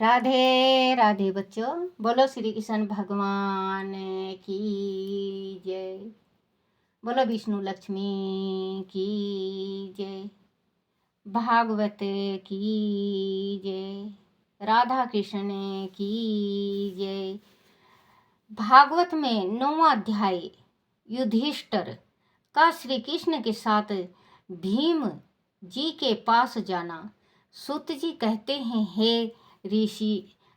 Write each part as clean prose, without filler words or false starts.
राधे राधे बच्चों, बोलो श्री कृष्ण भगवान की जय। बोलो विष्णु लक्ष्मी की जय। भागवत की जय। राधा कृष्ण की जय। भागवत में 9वां अध्याय युधिष्ठिर का श्री कृष्ण के साथ भीम जी के पास जाना। सूत जी कहते हैं, हे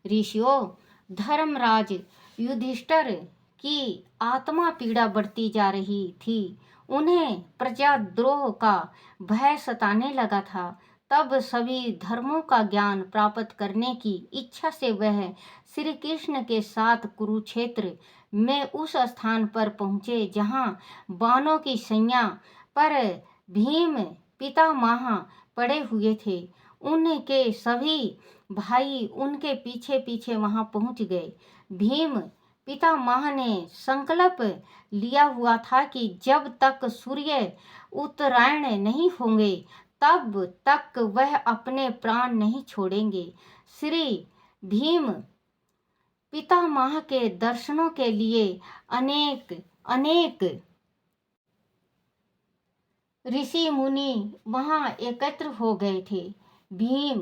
ऋषियों, धर्मराज युधिष्ठिर की आत्मा पीड़ा बढ़ती जा रही थी। उन्हें प्रजाद्रोह का भय सताने लगा था। तब सभी धर्मों का ज्ञान प्राप्त करने की इच्छा से वह श्री कृष्ण के साथ कुरुक्षेत्र में उस स्थान पर पहुँचे जहाँ बाणों की सैया पर भीम पितामह पड़े हुए थे। उनके सभी भाई उनके पीछे पीछे वहां पहुंच गए। भीम पितामह ने संकल्प लिया हुआ था कि जब तक सूर्य उत्तरायण नहीं होंगे तब तक वह अपने प्राण नहीं छोड़ेंगे। श्री भीम पितामह के दर्शनों के लिए अनेक अनेक ऋषि मुनि वहां एकत्र हो गए थे। भीम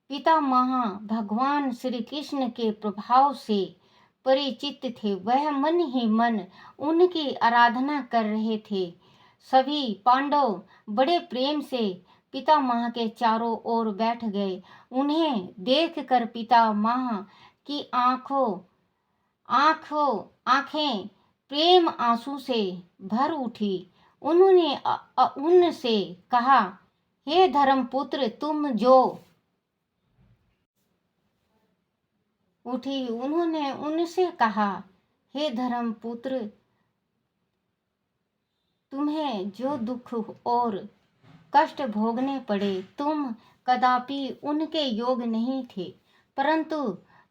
पितामह भगवान श्री कृष्ण के प्रभाव से परिचित थे। वह मन ही मन उनकी आराधना कर रहे थे। सभी पांडव बड़े प्रेम से पितामह के चारों ओर बैठ गए। उन्हें देखकर पितामह की आंखें प्रेम आंसू से भर उठी। उन्होंने उनसे कहा, हे धर्मपुत्र, तुम जो उठी। उन्होंने उनसे कहा, हे धर्मपुत्र, तुम्हें जो दुख और कष्ट भोगने पड़े तुम कदापि उनके योग नहीं थे, परंतु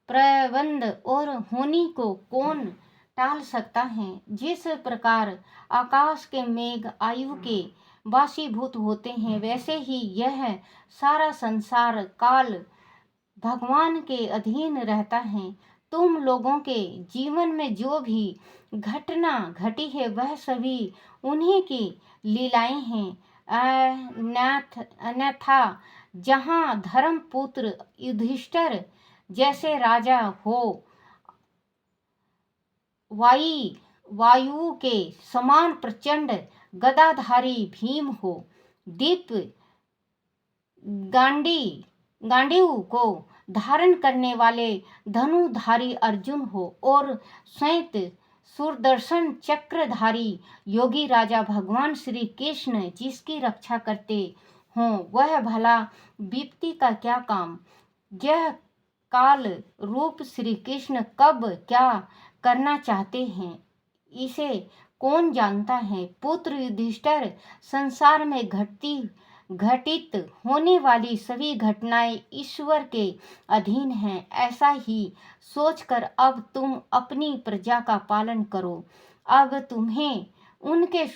प्रबंध और होनी को कौन टाल सकता है। जिस प्रकार आकाश के मेघ आयु के वाशीभूत होते हैं, वैसे ही यह सारा संसार काल भगवान के अधीन रहता है। तुम लोगों के जीवन में जो भी घटना घटी है वह सभी उन्हीं की लीलाएं हैं। अन्यथा जहाँ धर्मपुत्र युधिष्ठिर जैसे राजा हो, वायु के समान प्रचंड गदाधारी भीम हो, दीप गांडीव को धारण करने वाले धनुधारी अर्जुन हो, और स्वयं सुदर्शन चक्रधारी योगी राजा भगवान श्री कृष्ण जिसकी रक्षा करते हों, वह भला विपत्ति का क्या काम। यह काल रूप श्री कृष्ण कब क्या करना चाहते हैं, इसे कौन जानता है। पुत्र युधिष्ठिर, संसार में घटित होने वाली सभी घटनाएं ईश्वर के अधीन हैं। ऐसा ही सोचकर अब तुम अपनी प्रजा का पालन करो। अब तुम ही उनके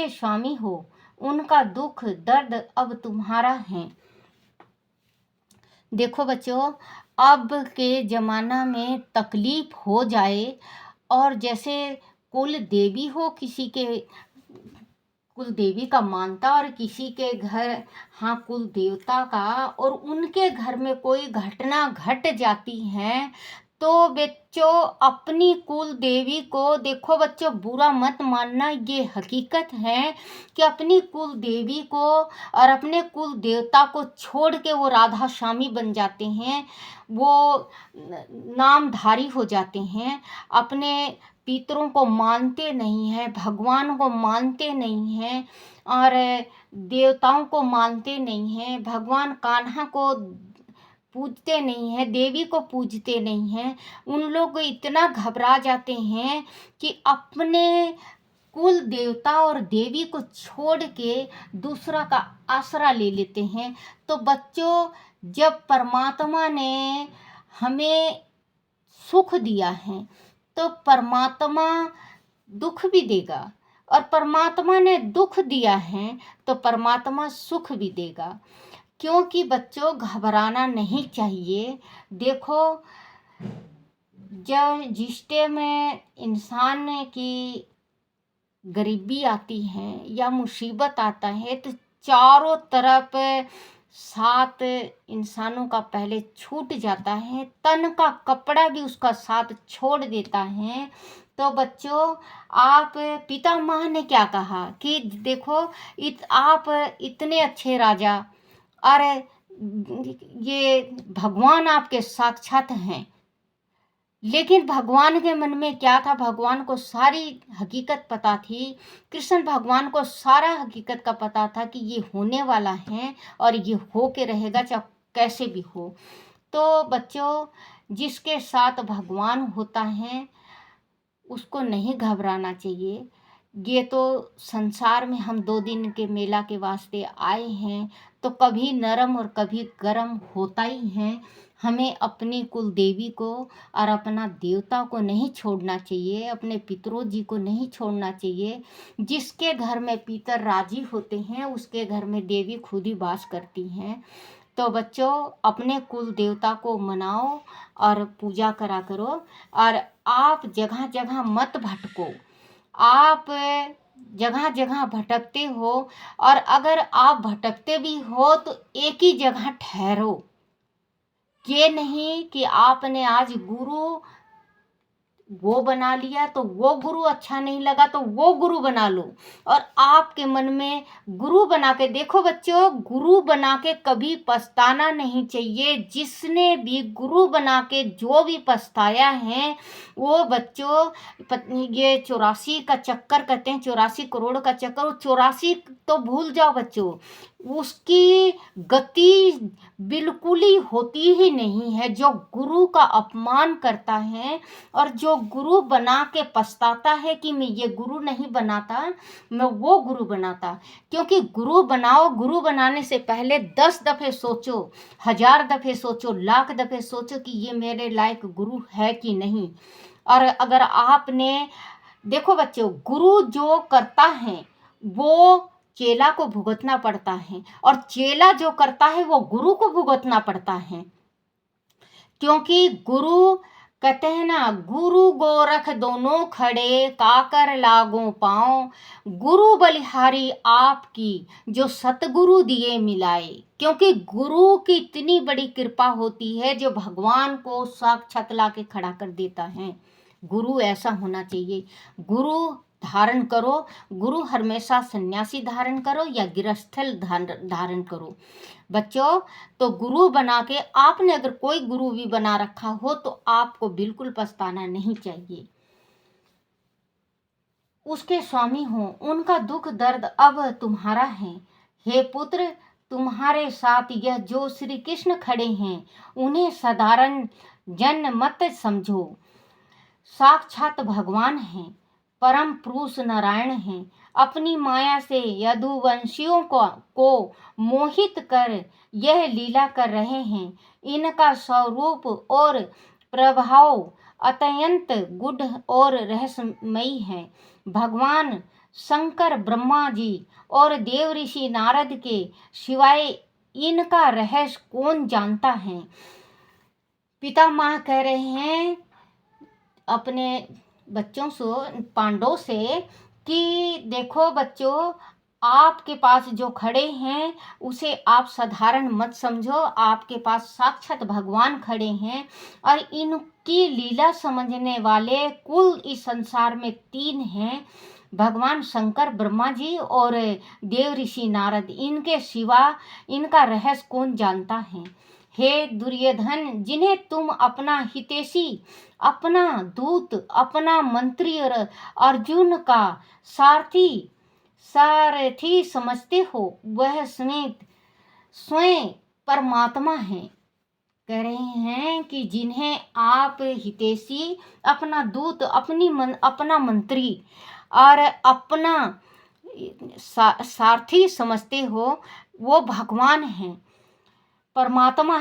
स्वामी हो। उनका दुख दर्द अब तुम्हारा है। देखो बच्चों, अब के ज़माना में तकलीफ हो जाए और जैसे कुल देवी हो, किसी के कुल देवी का मानता और किसी के घर कुल देवता का, और उनके घर में कोई घटना घट जाती है तो बच्चों अपनी कुल देवी को, देखो बच्चों बुरा मत मानना, ये हकीकत है कि अपनी कुल देवी को और अपने कुल देवता को छोड़ के वो राधा स्वामी बन जाते हैं, वो नामधारी हो जाते हैं, अपने पितरों को मानते नहीं हैं, भगवान को मानते नहीं हैं और देवताओं को मानते नहीं हैं, भगवान कान्हा को पूजते नहीं हैं, देवी को पूजते नहीं हैं। उन लोग इतना घबरा जाते हैं कि अपने कुल देवता और देवी को छोड़ के दूसरा का आसरा ले लेते हैं। तो बच्चों, जब परमात्मा ने हमें सुख दिया है तो परमात्मा दुख भी देगा, और परमात्मा ने दुख दिया है तो परमात्मा सुख भी देगा। क्योंकि बच्चों घबराना नहीं चाहिए। देखो, जब जिस टाइम में इंसान की गरीबी आती है या मुसीबत आता है तो चारों तरफ साथ इंसानों का पहले छूट जाता है, तन का कपड़ा भी उसका साथ छोड़ देता है। तो बच्चों, आप पितामह ने क्या कहा कि देखो, आप इतने अच्छे राजा और ये भगवान आपके साक्षात हैं, लेकिन भगवान के मन में क्या था? भगवान को सारी हकीकत पता थी। कृष्ण भगवान को सारा हकीकत का पता था कि ये होने वाला है और ये हो के रहेगा, चाहे कैसे भी हो। तो बच्चों, जिसके साथ भगवान होता है उसको नहीं घबराना चाहिए। ये तो संसार में हम 2 दिन के मेला के वास्ते आए हैं, तो कभी नरम और कभी गरम होता ही है। हमें अपनी कुल देवी को और अपना देवता को नहीं छोड़ना चाहिए, अपने पितरों जी को नहीं छोड़ना चाहिए। जिसके घर में पितर राजी होते हैं उसके घर में देवी खुद ही वास करती हैं। तो बच्चों, अपने कुल देवता को मनाओ और पूजा करा करो। और आप जगह जगह मत भटको। आप जगह जगह भटकते हो, और अगर आप भटकते भी हो तो एक ही जगह ठहरो। ये नहीं कि आपने आज गुरु वो बना लिया तो वो गुरु अच्छा नहीं लगा तो वो गुरु बना लो, और आपके मन में गुरु बना के देखो। बच्चों, गुरु बना के कभी पछताना नहीं चाहिए। जिसने भी गुरु बना के जो भी पछताया है वो बच्चों, ये 84 का चक्कर कहते हैं, 84 करोड़ का चक्कर, वो 84 तो भूल जाओ बच्चों, उसकी गति बिल्कुल ही होती ही नहीं है। जो गुरु का अपमान करता है और जो गुरु बना के पछताता है कि मैं ये गुरु नहीं बनाता, मैं वो गुरु बनाता। क्योंकि गुरु बनाओ, गुरु बनाने से पहले 10 दफ़े सोचो, 1000 दफ़े सोचो, लाख दफ़े सोचो कि ये मेरे लायक गुरु है कि नहीं। और अगर आपने देखो बच्चों, गुरु जो करता है वो चेला को भुगतना पड़ता है, और चेला जो करता है वो गुरु को भुगतना पड़ता है। क्योंकि गुरु कहते हैं ना, गुरु गोरख दोनों खड़े, काकर लागो पाँव, गुरु बलिहारी आपकी जो सतगुरु दिए मिलाए। क्योंकि गुरु की इतनी बड़ी कृपा होती है जो भगवान को साक्षात ला के खड़ा कर देता है। गुरु ऐसा होना चाहिए। गुरु धारण करो, गुरु हमेशा सन्यासी धारण करो या गृहस्थल धारण करो बच्चों। तो गुरु बना के आपने अगर कोई गुरु भी बना रखा हो तो आपको बिल्कुल पछताना नहीं चाहिए। उसके स्वामी हो, उनका दुख दर्द अब तुम्हारा है। हे पुत्र, तुम्हारे साथ यह जो श्री कृष्ण खड़े हैं उन्हें साधारण जन मत समझो। साक्षात भगवान हैं, परम पुरुष नारायण हैं। अपनी माया से यदुवंशियों को मोहित कर यह लीला कर रहे हैं। इनका स्वरूप और प्रभाव अत्यंत गूढ़ और रहस्यमयी है। भगवान शंकर, ब्रह्मा जी और देव ऋषि नारद के सिवाय इनका रहस्य कौन जानता है। पितामह कह रहे हैं अपने बच्चों से, पांडवों से, कि देखो बच्चों, आपके पास जो खड़े हैं उसे आप साधारण मत समझो। आपके पास साक्षात भगवान खड़े हैं, और इनकी लीला समझने वाले कुल इस संसार में 3 हैं, भगवान शंकर, ब्रह्मा जी और देव ऋषि नारद। इनके सिवा इनका रहस्य कौन जानता है। हे दुर्योधन, जिन्हें तुम अपना हितैषी, अपना दूत, अपना मंत्री और अर्जुन का सारथी समझते हो, वह स्वयं परमात्मा है। कह रहे हैं कि जिन्हें आप हितैषी, अपना दूत, अपना मंत्री और अपना सारथी समझते हो, वो भगवान हैं, परमात्मा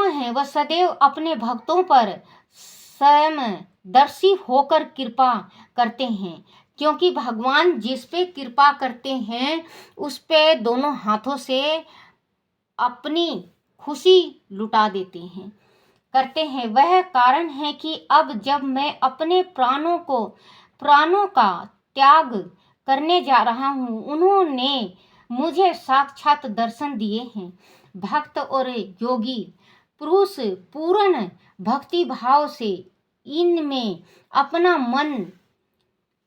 हैं। वह सदैव अपने भक्तों पर समदर्शी होकर कृपा करते हैं। क्योंकि भगवान जिस पे कृपा करते हैं उस पे दोनों हाथों से अपनी खुशी लुटा देते हैं, करते हैं। वह कारण है कि अब जब मैं अपने प्राणों का त्याग करने जा रहा हूँ, उन्होंने मुझे साक्षात दर्शन दिए हैं। भक्त और योगी पुरुष पूर्ण भक्ति भाव से इनमें अपना मन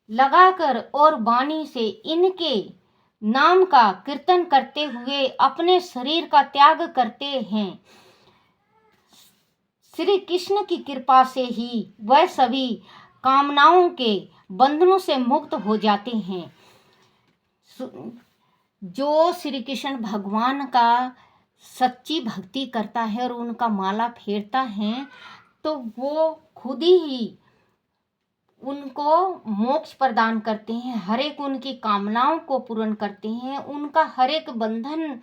लगाकर और वाणी से इनके नाम का कीर्तन करते हुए अपने शरीर का त्याग करते हैं। श्री कृष्ण की कृपा से ही वह सभी कामनाओं के बंधनों से मुक्त हो जाते हैं। जो श्री कृष्ण भगवान का सच्ची भक्ति करता है और उनका माला फेरता है तो वो खुद ही उनको मोक्ष प्रदान करते हैं, हर एक उनकी कामनाओं को पूर्ण करते हैं, उनका हर एक बंधन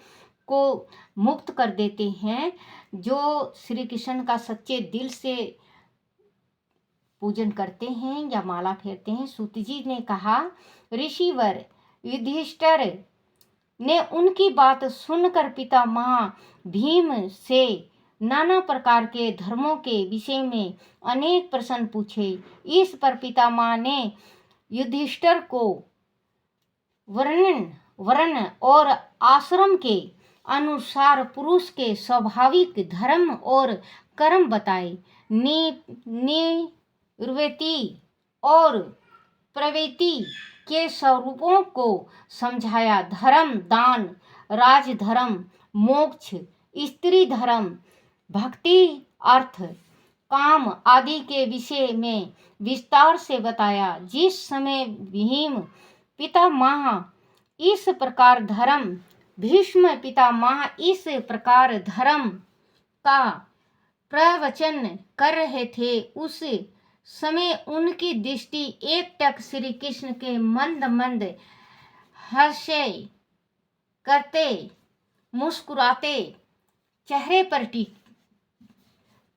को मुक्त कर देते हैं। जो श्री कृष्ण का सच्चे दिल से पूजन करते हैं या माला फेरते हैं। सूत जी ने कहा, ऋषिवर युधिष्ठिर ने उनकी बात सुनकर पितामह भीम से नाना प्रकार के धर्मों के विषय में अनेक प्रश्न पूछे। इस पर पितामह ने युधिष्ठिर को वर्ण और आश्रम के अनुसार पुरुष के स्वाभाविक धर्म और कर्म बताए। निवृत्ति और प्रवृत्ति के स्वरूपों को समझाया। धर्म, दान, राजधर्म, मोक्ष, स्त्री धर्म, भक्ति, अर्थ, काम आदि के विषय में विस्तार से बताया। जिस समय भीम पितामह इस प्रकार धर्म का प्रवचन कर रहे थे, उस समय उनकी दृष्टि एकटक श्री कृष्ण के मंद मंद हास्य करते मुस्कुराते चेहरे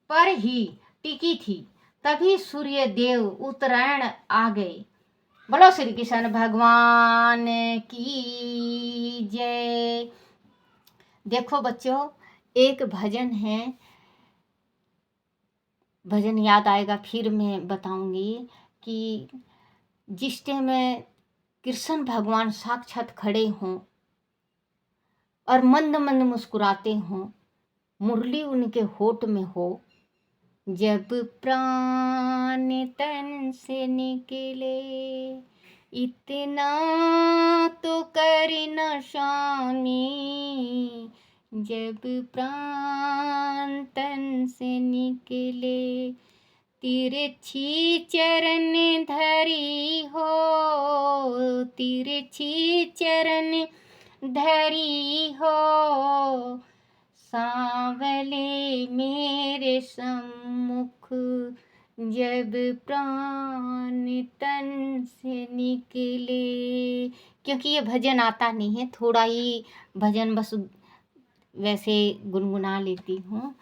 पर ही टिकी थी। तभी सूर्य देव उत्तरायण आ गए। बोलो श्री कृष्ण भगवान की जय। देखो बच्चों, एक भजन है, भजन याद आएगा फिर मैं बताऊंगी कि जिस टाइम कृष्ण भगवान साक्षात खड़े हों और मंद मंद मुस्कुराते हों, मुरली उनके होठ में हो, जब प्राण तन से निकले इतना तो करना स्वामी, जब प्राण तन से निकले तिरछी चरण धरी हो, तिरछी चरण धरी हो, सांवले मेरे सम्मुख, जब प्राण तन से निकले। क्योंकि ये भजन आता नहीं है, थोड़ा ही भजन बस वैसे गुनगुना लेती हूँ।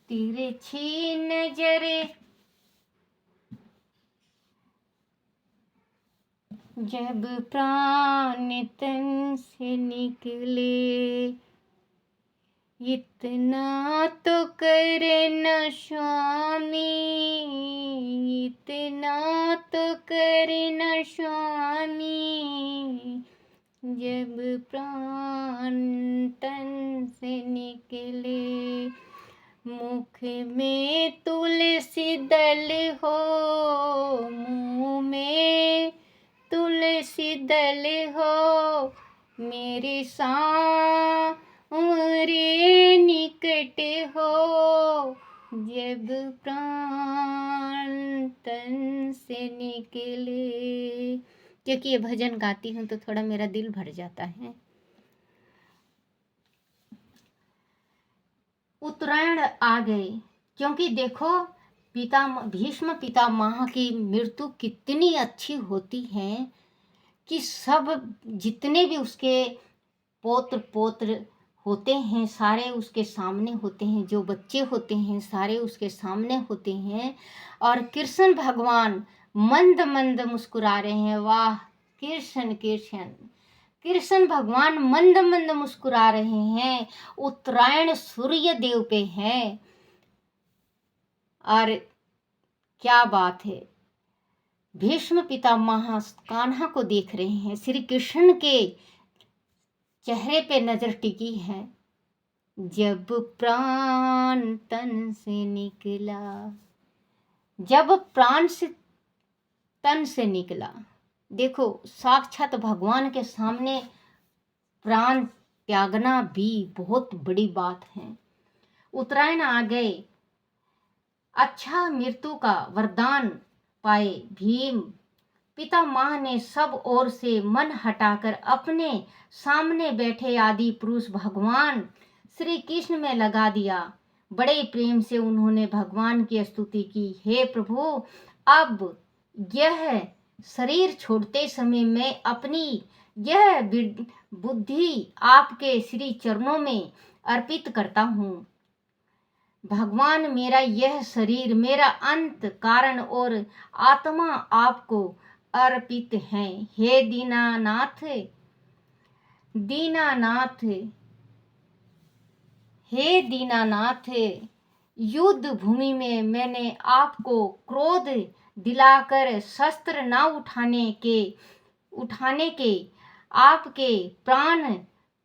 तिरछी नजर जब प्राण तन से निकले, इतना तो करना स्वामी, इतना तो करना स्वामी, जब प्राण तन से निकले। मुख में तुलसी दल हो, मुँह में तुलसी दल हो, मेरे सांवरे निकट हो, जब प्राण तन से निकले। क्योंकि ये भजन गाती हूँ तो थोड़ा मेरा दिल भर जाता है। उत्तरायण आ गए, क्योंकि देखो भीष्म पितामह की मृत्यु कितनी अच्छी होती है कि सब जितने भी उसके पौत्र होते हैं सारे उसके सामने होते हैं, जो बच्चे होते हैं सारे उसके सामने होते हैं। और कृष्ण भगवान मंद मंद मुस्कुरा रहे हैं। वाह कृष्ण कृष्ण, कृष्ण भगवान मंद मंद मुस्कुरा रहे हैं। उत्तरायण सूर्य देव पे है और क्या बात है, भीष्म पितामह कान्हा को देख रहे हैं। श्री कृष्ण के चेहरे पे नजर टिकी है। जब प्राण तन से निकला, जब प्राण से तन से निकला, देखो साक्षात भगवान के सामने प्राण त्यागना भी बहुत बड़ी बात है। उत्तरायण आ गए, अच्छा मृत्यु का वरदान पाए भीम पितामह ने सब ओर से मन हटाकर अपने सामने बैठे आदि पुरुष भगवान श्री कृष्ण में लगा दिया। बड़े प्रेम से उन्होंने भगवान की स्तुति की। हे प्रभु, अब यह शरीर छोड़ते समय मैं अपनी यह बुद्धि आपके श्री चरणों में अर्पित करता हूँ। भगवान, मेरा यह शरीर, मेरा अंत कारण और आत्मा आपको अर्पित है। हे दीनानाथ, दीनानाथ, हे दीनानाथ, युद्ध भूमि में मैंने आपको क्रोध दिलाकर शस्त्र न उठाने के आपके प्रण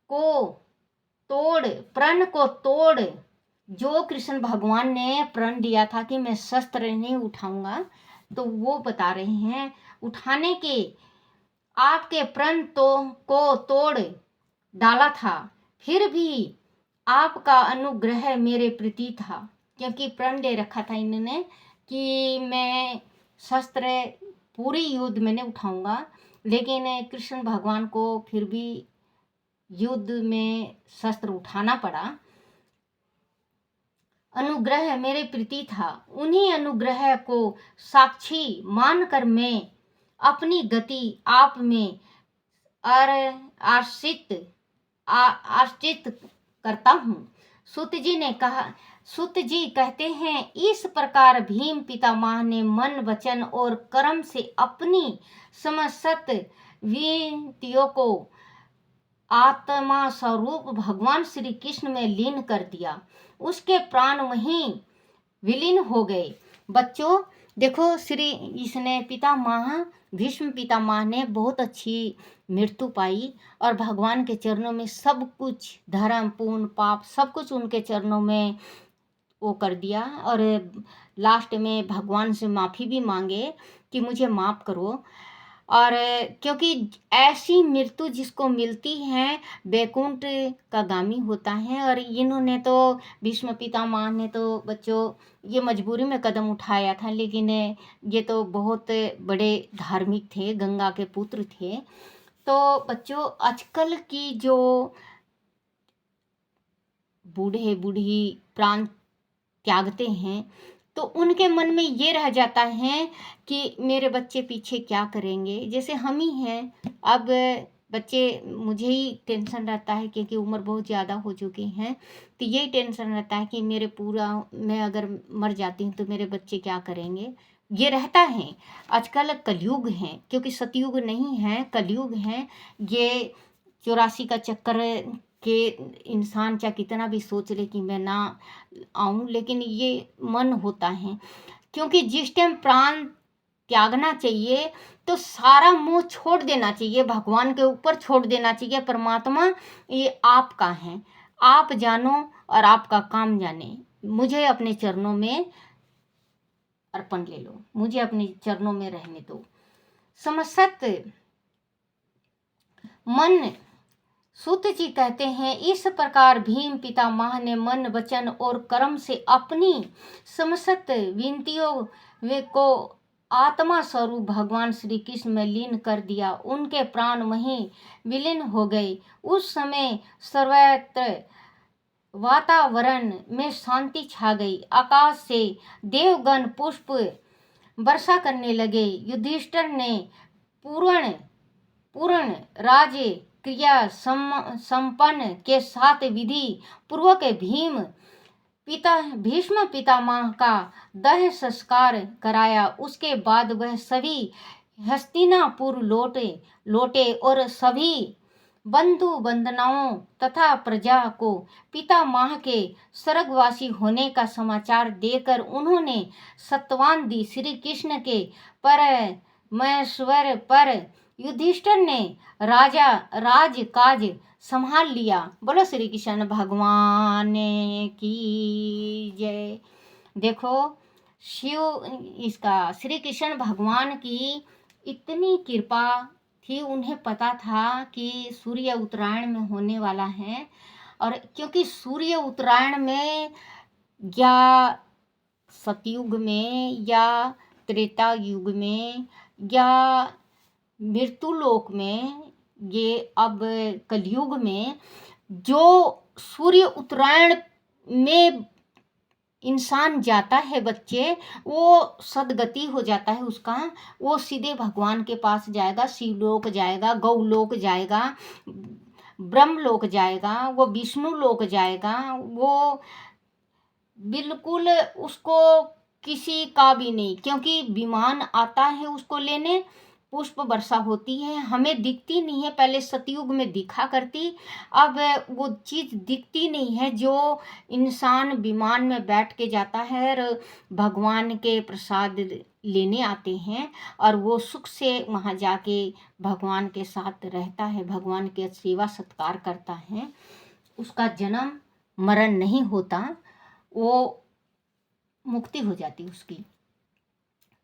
को तोड़, जो कृष्ण भगवान ने प्रण दिया था कि मैं शस्त्र नहीं उठाऊंगा, तो वो बता रहे हैं उठाने के आपके प्रण को तोड़ डाला था। फिर भी आपका अनुग्रह मेरे प्रति था, क्योंकि प्रण दे रखा था इन्होंने कि मैं शस्त्र पूरी युद्ध मैंने उठाऊंगा, लेकिन कृष्ण भगवान को फिर भी युद्ध में शस्त्र उठाना पड़ा। अनुग्रह मेरे प्रति था, उन्हीं अनुग्रह को साक्षी मानकर मैं अपनी गति आप में आश्रित करता हूँ। सूत जी ने कहा, सूत जी कहते हैं, इस प्रकार भीम पितामह ने मन वचन और कर्म से अपनी समस्त विनतियों को आत्मा स्वरूप भगवान श्री कृष्ण में लीन कर दिया। उसके प्राण वहीं विलीन हो गए। बच्चों देखो, श्री इसने पितामह भीष्म पितामह ने बहुत अच्छी मृत्यु पाई और भगवान के चरणों में सब कुछ, धर्म पुण्य पाप सब कुछ उनके चरणों में वो कर दिया। और लास्ट में भगवान से माफ़ी भी मांगे कि मुझे माफ़ करो। और क्योंकि ऐसी मृत्यु जिसको मिलती है वैकुंठ का गामी होता है। और इन्होंने तो भीष्म पितामह ने तो बच्चों ये मजबूरी में कदम उठाया था, लेकिन ये तो बहुत बड़े धार्मिक थे, गंगा के पुत्र थे। तो बच्चों आजकल की जो बूढ़े बूढ़ी प्राण त्यागते हैं, तो उनके मन में ये रह जाता है कि मेरे बच्चे पीछे क्या करेंगे। जैसे हम ही हैं, अब बच्चे, मुझे ही टेंशन रहता है क्योंकि उम्र बहुत ज़्यादा हो चुकी है, तो यही टेंशन रहता है कि मैं अगर मर जाती हूँ तो मेरे बच्चे क्या करेंगे, ये रहता है। आजकल कलयुग है, क्योंकि सतयुग नहीं है, कलयुग है। ये 84 का चक्कर के इंसान चाहे कितना भी सोच ले कि मैं ना आऊं, लेकिन ये मन होता है। क्योंकि जिस टाइम प्राण त्यागना चाहिए तो सारा मोह छोड़ देना चाहिए, भगवान के ऊपर छोड़ देना चाहिए। परमात्मा ये आपका है, आप जानो और आपका काम जाने। मुझे अपने चरणों में अर्पण ले लो, मुझे अपने चरणों में रहने दो। समस्त मन, सूत जी कहते हैं, इस प्रकार भीम पितामह ने मन वचन और कर्म से अपनी समस्त विनतियों को आत्मा स्वरूप भगवान श्री कृष्ण में लीन कर दिया। उनके प्राण वहीं विलीन हो गए। उस समय सर्वत्र वातावरण में शांति छा गई। आकाश से देवगण पुष्प वर्षा करने लगे। युधिष्ठिर ने पूर्ण राज्य क्रिया संपन्न के साथ विधि पूर्वक भीम भीष्म पितामह का दह संस्कार कराया। उसके बाद वह सभी हस्तिनापुर लौटे और सभी बंधु बंधनाओं तथा प्रजा को पितामह के स्वर्गवासी होने का समाचार देकर उन्होंने सत्वान दी। श्री कृष्ण के परमेश्वर पर युधिष्ठिर ने राजकाज संभाल लिया। बोलो श्री कृष्ण भगवान की जय। देखो श्री कृष्ण भगवान की इतनी कृपा थी, उन्हें पता था कि सूर्य उत्तरायण में होने वाला है। और क्योंकि सूर्य उत्तरायण में या सतयुग में या त्रेता युग में या मृत्युलोक में, ये अब कलयुग में जो सूर्य उत्तरायण में इंसान जाता है बच्चे, वो सदगति हो जाता है उसका। वो सीधे भगवान के पास जाएगा, शिवलोक जाएगा, गौलोक जाएगा, ब्रह्मलोक जाएगा, वो विष्णु लोक जाएगा। वो बिल्कुल उसको किसी का भी नहीं, क्योंकि विमान आता है उसको लेने, पुष्प वर्षा होती है, हमें दिखती नहीं है। पहले सतयुग में दिखा करती, अब वो चीज़ दिखती नहीं है। जो इंसान विमान में बैठ के जाता है और भगवान के प्रसाद लेने आते हैं और वो सुख से वहाँ जाके भगवान के साथ रहता है, भगवान के सेवा सत्कार करता है, उसका जन्म मरण नहीं होता, वो मुक्ति हो जाती उसकी।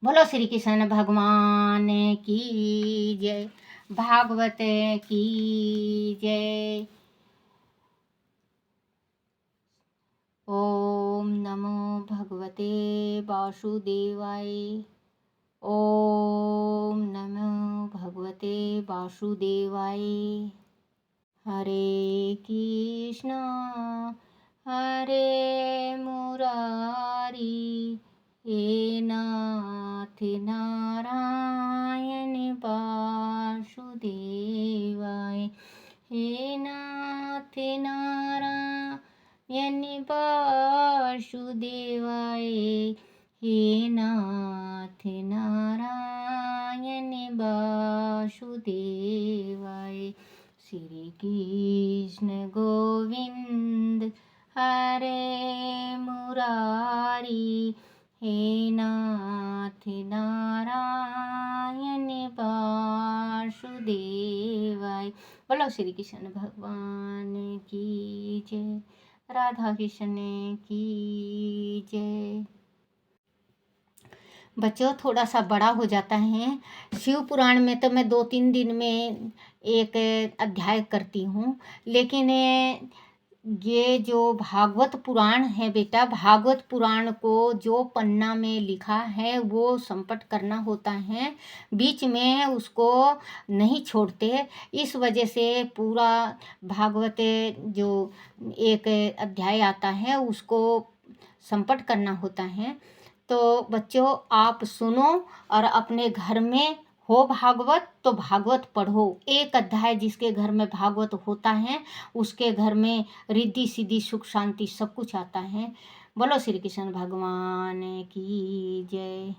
बोलो श्री कृष्ण भगवान की जय। भागवत की जय। ओम नमो भगवते वासुदेवाय। ओम नमो भगवते वासुदेवाय। हरे कृष्णा हरे मुरारी, हे नाथ नारायण वासुदेवाय। हे नाथ नारायण वासुदेवाय। हे नाथ नारायण वासुदेवाय। श्री कृष्ण गोविंद हरे मुरारी, हे नाथ नारायण वासुदेवाय। बोलो श्री कृष्ण भगवान की जय। राधा कृष्ण की जय। बच्चों थोड़ा सा बड़ा हो जाता है। शिव पुराण में तो मैं 2-3 दिन में एक अध्याय करती हूँ, लेकिन ये जो भागवत पुराण है बेटा, भागवत पुराण को जो पन्ना में लिखा है वो संपट करना होता है, बीच में उसको नहीं छोड़ते। इस वजह से पूरा भागवत जो एक अध्याय आता है उसको संपट करना होता है। तो बच्चों आप सुनो और अपने घर में हो भागवत तो भागवत पढ़ो। एक अध्याय जिसके घर में भागवत होता है उसके घर में रिद्धि सिद्धि सुख शांति सब कुछ आता है। बोलो श्री कृष्ण भगवान की जय।